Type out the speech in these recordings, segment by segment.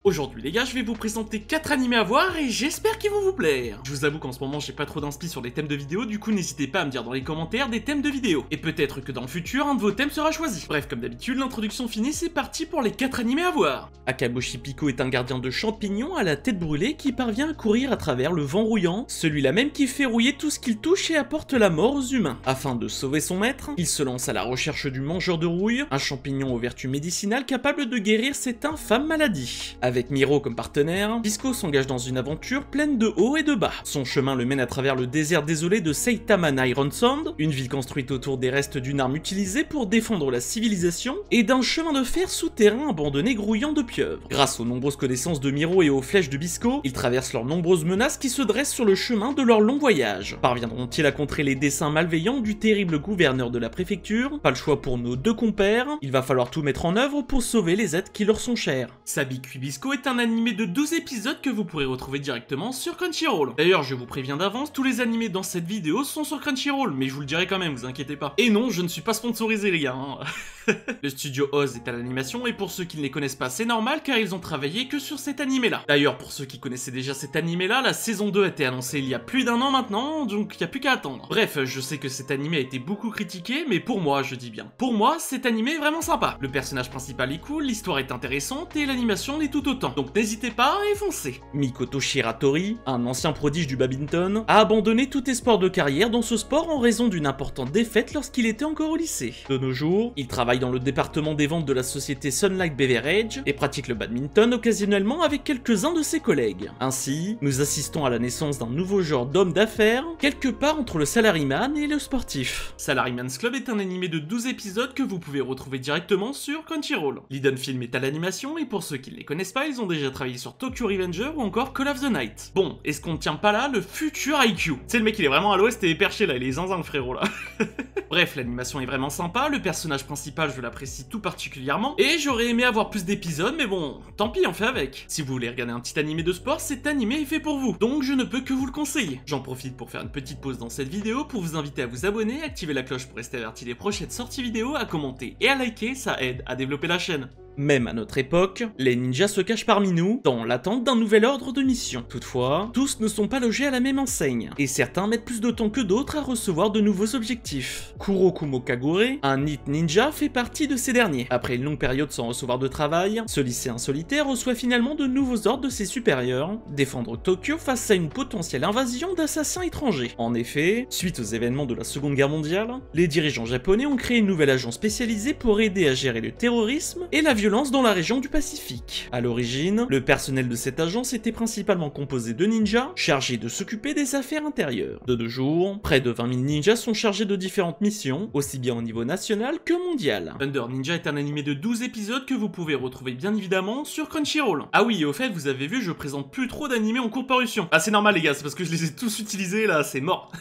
Aujourd'hui les gars, je vais vous présenter 4 animés à voir et j'espère qu'ils vont vous plaire. Je vous avoue qu'en ce moment j'ai pas trop d'inspi sur les thèmes de vidéos, du coup n'hésitez pas à me dire dans les commentaires des thèmes de vidéos. Et peut-être que dans le futur, un de vos thèmes sera choisi. Bref, comme d'habitude, l'introduction finie, c'est parti pour les 4 animés à voir. Akaboshi Piko est un gardien de champignons à la tête brûlée qui parvient à courir à travers le vent rouillant, celui-là même qui fait rouiller tout ce qu'il touche et apporte la mort aux humains. Afin de sauver son maître, il se lance à la recherche du mangeur de rouille, un champignon aux vertus médicinales capable de guérir cette infâme maladie. Avec Miro comme partenaire, Bisco s'engage dans une aventure pleine de hauts et de bas. Son chemin le mène à travers le désert désolé de Saitama Iron Sand, une ville construite autour des restes d'une arme utilisée pour défendre la civilisation, et d'un chemin de fer souterrain abandonné grouillant de pieuvres. Grâce aux nombreuses connaissances de Miro et aux flèches de Bisco, ils traversent leurs nombreuses menaces qui se dressent sur le chemin de leur long voyage. Parviendront-ils à contrer les desseins malveillants du terrible gouverneur de la préfecture? Pas le choix pour nos deux compères, il va falloir tout mettre en œuvre pour sauver les êtres qui leur sont chers. Sabi Bisco est un animé de 12 épisodes que vous pourrez retrouver directement sur Crunchyroll. D'ailleurs, je vous préviens d'avance, tous les animés dans cette vidéo sont sur Crunchyroll, mais je vous le dirai quand même, vous inquiétez pas. Et non, je ne suis pas sponsorisé les gars. Le studio Oz est à l'animation, et pour ceux qui ne les connaissent pas, c'est normal car ils ont travaillé que sur cet animé-là. D'ailleurs, pour ceux qui connaissaient déjà cet animé-là, la saison 2 a été annoncée il y a plus d'1 an maintenant, donc il n'y a plus qu'à attendre. Bref, je sais que cet animé a été beaucoup critiqué, mais pour moi, je dis bien, pour moi, cet animé est vraiment sympa. Le personnage principal est cool, l'histoire est intéressante, et l'animation l'est tout autant. Donc n'hésitez pas et foncez. Mikoto Shiratori, un ancien prodige du badminton, a abandonné tout espoir de carrière dans ce sport en raison d'une importante défaite lorsqu'il était encore au lycée. De nos jours, il travaille dans le département des ventes de la société Sunlight Beverage et pratique le badminton occasionnellement avec quelques-uns de ses collègues. Ainsi, nous assistons à la naissance d'un nouveau genre d'homme d'affaires, quelque part entre le salaryman et le sportif. Salaryman's Club est un animé de 12 épisodes que vous pouvez retrouver directement sur Crunchyroll. Liden Film est à l'animation et pour ceux qui ne les connaissent pas, ils ont déjà travaillé sur Tokyo Revenger ou encore Call of the Night. Bon, est-ce qu'on ne tient pas là le futur IQ? C'est le mec, il est vraiment à l'ouest et perché là, il est zinzin le frérot là. Bref, l'animation est vraiment sympa, le personnage principal je l'apprécie tout particulièrement, et j'aurais aimé avoir plus d'épisodes, mais bon, tant pis, on fait avec. Si vous voulez regarder un petit animé de sport, cet animé est fait pour vous, donc je ne peux que vous le conseiller. J'en profite pour faire une petite pause dans cette vidéo pour vous inviter à vous abonner, activer la cloche pour rester averti des prochaines sorties vidéo, à commenter et à liker, ça aide à développer la chaîne. Même à notre époque, les ninjas se cachent parmi nous, dans l'attente d'un nouvel ordre de mission. Toutefois, tous ne sont pas logés à la même enseigne, et certains mettent plus de temps que d'autres à recevoir de nouveaux objectifs. Kurokumo Kagure, un NEET ninja, fait partie de ces derniers. Après une longue période sans recevoir de travail, ce lycéen solitaire reçoit finalement de nouveaux ordres de ses supérieurs, défendre Tokyo face à une potentielle invasion d'assassins étrangers. En effet, suite aux événements de la Seconde Guerre mondiale, les dirigeants japonais ont créé une nouvelle agence spécialisée pour aider à gérer le terrorisme et la violence dans la région du Pacifique. À l'origine, le personnel de cette agence était principalement composé de ninjas, chargés de s'occuper des affaires intérieures. De nos jours, près de 20 000 ninjas sont chargés de différentes missions, aussi bien au niveau national que mondial. Thunder Ninja est un animé de 12 épisodes que vous pouvez retrouver bien évidemment sur Crunchyroll. Ah oui, et au fait, vous avez vu, je présente plus trop d'animés en cours de parution. Ah c'est normal les gars, c'est parce que je les ai tous utilisés là, c'est mort.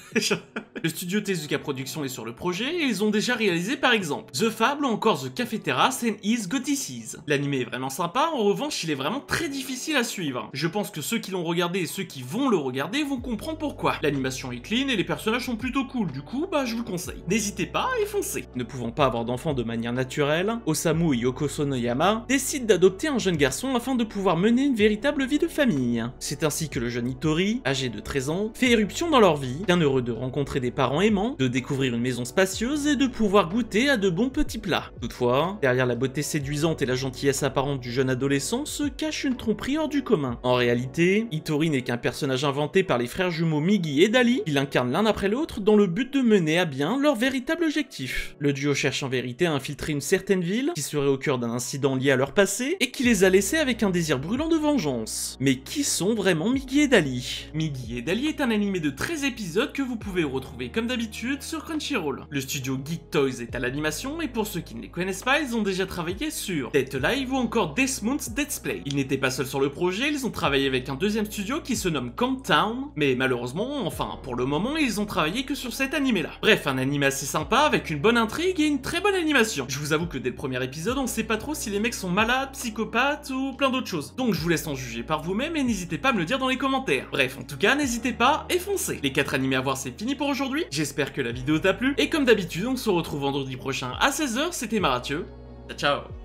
Le studio Tezuka Productions est sur le projet et ils ont déjà réalisé par exemple The Fable ou encore The Café Terrace and His Goddesses. L'anime est vraiment sympa, en revanche il est vraiment très difficile à suivre. Je pense que ceux qui l'ont regardé et ceux qui vont le regarder vont comprendre pourquoi. L'animation est clean et les personnages sont plutôt cool, du coup bah je vous le conseille. N'hésitez pas et foncez. Ne pouvant pas avoir d'enfants de manière naturelle, Osamu Yoko Sonoyama décide d'adopter un jeune garçon afin de pouvoir mener une véritable vie de famille. C'est ainsi que le jeune Hitori, âgé de 13 ans, fait éruption dans leur vie, bien heureux de rencontrer des parents aimants, de découvrir une maison spacieuse et de pouvoir goûter à de bons petits plats. Toutefois, derrière la beauté séduisante et la gentillesse apparente du jeune adolescent se cache une tromperie hors du commun. En réalité, Hitori n'est qu'un personnage inventé par les frères jumeaux Migi et Dali, qui l'incarnent l'un après l'autre dans le but de mener à bien leur véritable objectif. Le duo cherche en vérité à infiltrer une certaine ville, qui serait au cœur d'un incident lié à leur passé, et qui les a laissés avec un désir brûlant de vengeance. Mais qui sont vraiment Migi et Dali? Migi et Dali est un animé de 13 épisodes que vous pouvez retrouver comme d'habitude sur Crunchyroll. Le studio Geek Toys est à l'animation, et pour ceux qui ne les connaissent pas, ils ont déjà travaillé sur Dead Live ou encore Death Moon's Death Play. Ils n'étaient pas seuls sur le projet, ils ont travaillé avec un deuxième studio qui se nomme Camp Town, mais malheureusement, enfin pour le moment, ils ont travaillé que sur cet animé là. Bref, un animé assez sympa avec une bonne intrigue et une très bonne animation. Je vous avoue que dès le premier épisode, on sait pas trop si les mecs sont malades, psychopathes ou plein d'autres choses. Donc je vous laisse en juger par vous-même et n'hésitez pas à me le dire dans les commentaires. Bref, en tout cas, n'hésitez pas et foncez. Les 4 animés à voir, c'est fini pour aujourd'hui. J'espère que la vidéo t'a plu et comme d'habitude, on se retrouve vendredi prochain à 16 h. C'était Marathieu. Ciao ciao.